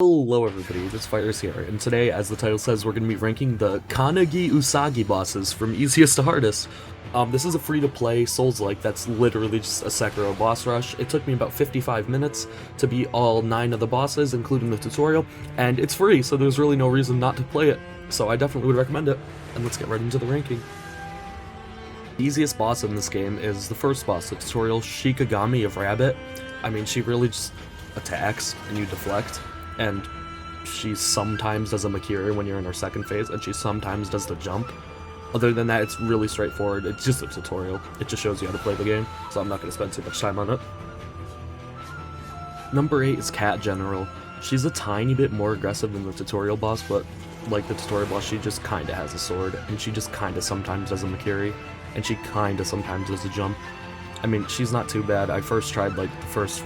Hello everybody, this Fire's here, and today, as the title says, we're going to be ranking the Kannagi Usagi bosses from easiest to hardest. This is a free-to-play Souls-like that's literally just a Sekiro boss rush. It took me about 55 minutes to beat all 9 of the bosses, including the tutorial, and it's free, so there's really no reason not to play it, so I definitely would recommend it. And let's get right into the ranking. The easiest boss in this game is the first boss, the tutorial Shikigami Of Rabbit. I mean, she really just attacks, and you deflect. And she sometimes does a Makiri when you're in her second phase, and she sometimes does the jump. Other than that, it's really straightforward. It's just a tutorial. It just shows you how to play the game, so I'm not going to spend too much time on it. Number 8 is Cat General. She's a tiny bit more aggressive than the tutorial boss, but like the tutorial boss, she just kinda has a sword, and she just kinda sometimes does a Makiri, and she kinda sometimes does a jump. I mean, she's not too bad. I first tried like the first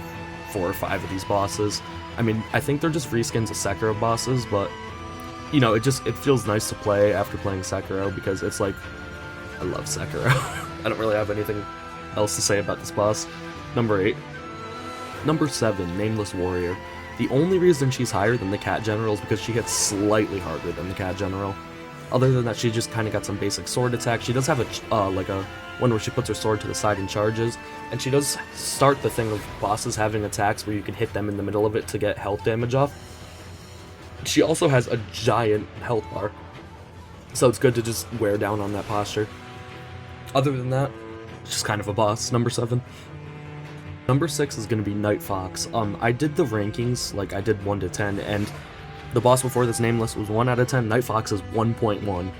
4 or 5 of these bosses. I mean, I think they're just reskins of Sekiro bosses, but, you know, it feels nice to play after playing Sekiro, because it's like, I love Sekiro. I don't really have anything else to say about this boss. Number 8. Number 7, Nameless Warrior. The only reason she's higher than the Cat General is because she hits slightly harder than the Cat General. Other than that, she just kind of got some basic sword attacks. She does have a one where she puts her sword to the side and charges, and she does start the thing of bosses having attacks where you can hit them in the middle of it to get health damage off. She also has a giant health bar, so it's good to just wear down on that posture. Other than that, it's just kind of a boss. Number 7. Number 6 is going to be Night Fox. I did the rankings, like I did 1 to 10, and the boss before this Nameless was 1 out of 10, Night Fox is 1.1.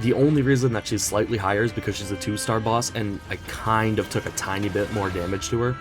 The only reason that she's slightly higher is because she's a 2-star boss, and I kind of took a tiny bit more damage to her.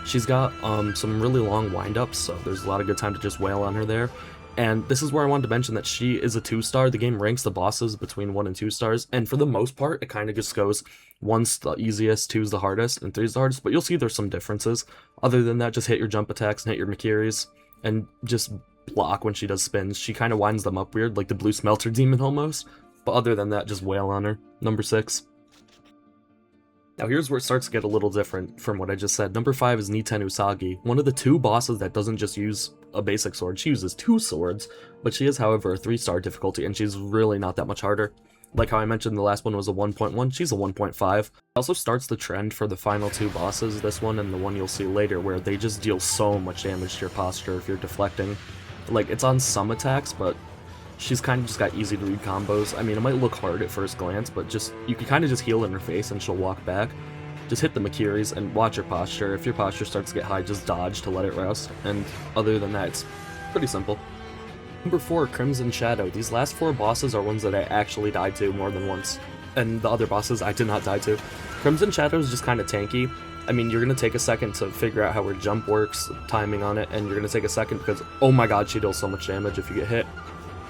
She's got some really long windups, so there's a lot of good time to just wail on her there. And this is where I wanted to mention that she is a 2-star. The game ranks the bosses between 1 and 2 stars, and for the most part, it kind of just goes 1's the easiest, 2's the hardest, and 3's the hardest, but you'll see there's some differences. Other than that, just hit your jump attacks and hit your Makiris, and just block when she does spins. She kind of winds them up weird, like the blue smelter demon almost. But other than that, just wail on her. Number 6. Now here's where it starts to get a little different from what I just said. Number 5 is Niten Usagi, one of the 2 bosses that doesn't just use a basic sword. She uses 2 swords, but she is, however, a 3-star difficulty, and she's really not that much harder. Like how I mentioned the last one was a 1.1, she's a 1.5. It also starts the trend for the final 2 bosses, this one and the one you'll see later, where they just deal so much damage to your posture if you're deflecting. Like, it's on some attacks, but she's kind of just got easy to read combos. I mean, it might look hard at first glance, but you can kind of just heal in her face and she'll walk back. Just hit the Makiris and watch your posture. If your posture starts to get high, just dodge to let it rest. And other than that, it's pretty simple. Number 4, Crimson Shadow. These last 4 bosses are ones that I actually died to more than once. And the other bosses I did not die to. Crimson Shadow is just kind of tanky. I mean, you're going to take a second to figure out how her jump works, timing on it, and you're going to take a second because, oh my god, she deals so much damage if you get hit.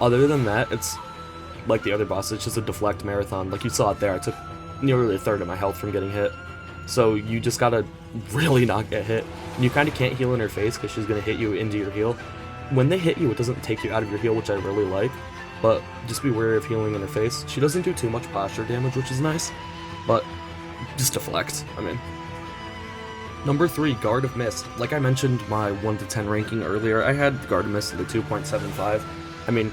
Other than that, it's like the other boss, it's just a deflect marathon. Like you saw it there, I took nearly a third of my health from getting hit. So you just gotta really not get hit. And you kind of can't heal in her face because she's gonna hit you into your heal. When they hit you, it doesn't take you out of your heal, which I really like. But just be wary of healing in her face. She doesn't do too much posture damage, which is nice. But just deflect, I mean. Number 3, Guard of Mist. Like I mentioned my 1 to 10 ranking earlier, I had Guard of Mist at a 2.75. I mean,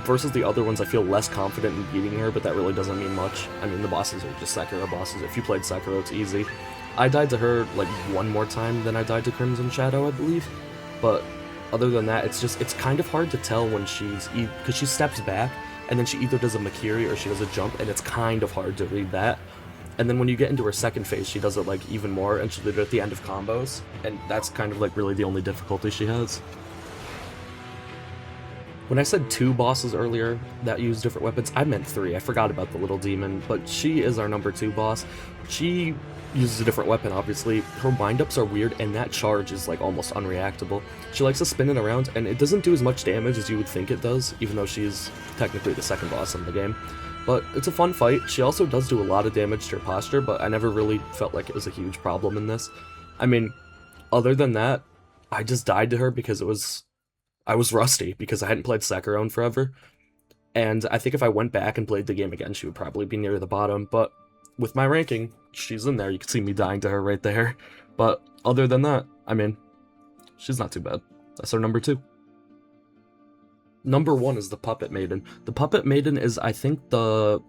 versus the other ones, I feel less confident in beating her, but that really doesn't mean much. I mean, the bosses are just Sekiro bosses. If you played Sekiro, it's easy. I died to her, like, 1 more time than I died to Crimson Shadow, I believe. But other than that, it's kind of hard to tell when because she steps back, and then she either does a Makiri or she does a jump, and it's kind of hard to read that. And then when you get into her second phase, she does it, like, even more, and she'll do it at the end of combos. And that's kind of, like, really the only difficulty she has. When I said 2 bosses earlier that use different weapons, I meant 3. I forgot about the little demon, but she is our number 2 boss. She uses a different weapon, obviously. Her windups are weird, and that charge is, like, almost unreactable. She likes to spin it around, and it doesn't do as much damage as you would think it does, even though she's technically the second boss in the game. But it's a fun fight. She also does do a lot of damage to her posture, but I never really felt like it was a huge problem in this. I mean, other than that, I just died to her because I was rusty, because I hadn't played Sekiro in forever. And I think if I went back and played the game again, she would probably be near the bottom, but with my ranking, she's in there. You can see me dying to her right there. But other than that, I mean, she's not too bad. That's our number 2. Number 1 is the Puppet Maiden. The Puppet Maiden is, I think, the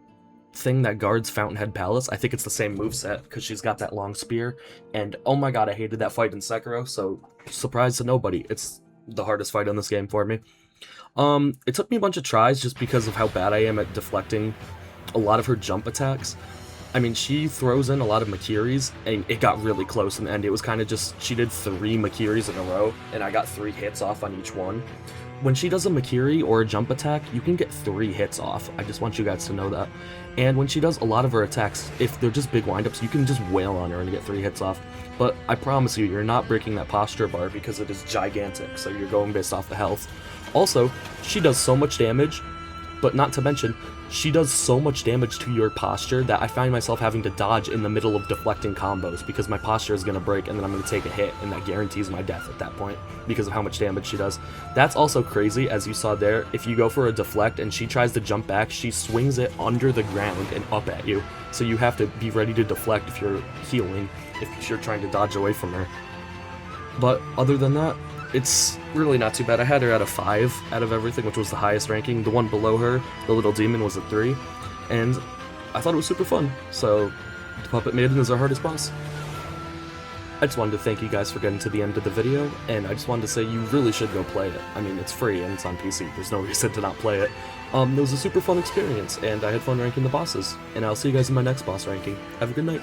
thing that guards Fountainhead Palace. I think it's the same moveset, because she's got that long spear, and oh my god, I hated that fight in Sekiro, so surprise to nobody, it's the hardest fight in this game for me. It took me a bunch of tries just because of how bad I am at deflecting a lot of her jump attacks. I mean, she throws in a lot of Makiris, and it got really close in the end. It was kind of just, she did 3 Makiris in a row, and I got 3 hits off on each one. When she does a Makiri or a jump attack, you can get 3 hits off. I just want you guys to know that. And when she does a lot of her attacks, if they're just big windups, you can just wail on her and get 3 hits off. But I promise you, you're not breaking that posture bar because it is gigantic, so you're going based off the health. Also, she does so much damage, but not to mention, she does so much damage to your posture that I find myself having to dodge in the middle of deflecting combos because my posture is going to break and then I'm going to take a hit, and that guarantees my death at that point because of how much damage she does. That's also crazy, as you saw there. If you go for a deflect and she tries to jump back, she swings it under the ground and up at you. So you have to be ready to deflect if you're healing, if you're trying to dodge away from her. But other than that, it's really not too bad. I had her at a 5 out of everything, which was the highest ranking. The one below her, the little demon, was a 3, and I thought it was super fun. So, the Puppet Maiden is our hardest boss. I just wanted to thank you guys for getting to the end of the video, and I just wanted to say you really should go play it. I mean, it's free and it's on PC. There's no reason to not play it. It was a super fun experience, and I had fun ranking the bosses. And I'll see you guys in my next boss ranking. Have a good night.